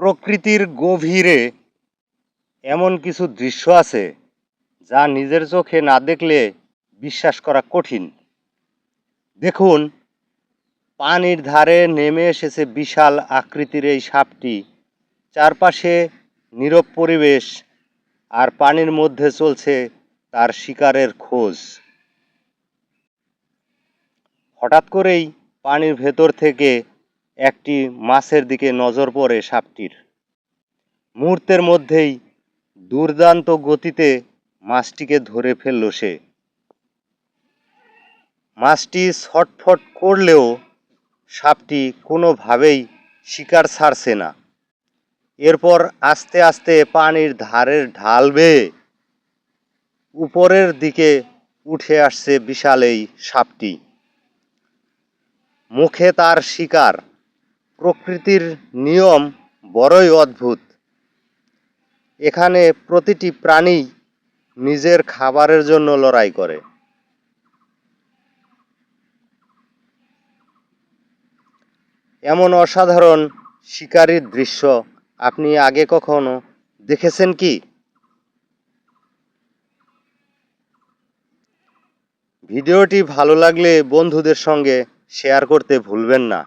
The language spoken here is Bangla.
প্রকৃতির গভীরে এমন কিছু দৃশ্য আছে যা নিজের চোখে না দেখলে বিশ্বাস করা কঠিন। দেখুন, পানির ধারে নেমে এসেছে বিশাল আকৃতির এই সাপটি। চারপাশে নীরব পরিবেশ, আর পানির মধ্যে চলছে তার শিকারের খোঁজ। হঠাৎ করেই পানির ভেতর থেকে একটি মাছের দিকে নজর পড়ে সাপটির। মুহূর্তের মধ্যেই দুর্দান্ত গতিতে মাছটিকে ধরে ফেলল সে। মাছটি ছটফট করলেও সাপটি কোনোভাবেই শিকার ছাড়ছে না। এরপর আস্তে আস্তে পানির ধারের ঢাল বেয়ে উপরের দিকে উঠে আসছে বিশাল এই সাপটি। মুখে তার শিকার। প্রকৃতির নিয়ম বড়ই অদ্ভুত। এখানে প্রতিটি প্রাণী নিজের খাবারের জন্য লড়াই করে। এমন অসাধারণ শিকারীর দৃশ্য আপনি আগে কখনো দেখেছেন কি? ভিডিওটি ভালো লাগলে বন্ধুদের সঙ্গে শেয়ার করতে ভুলবেন না।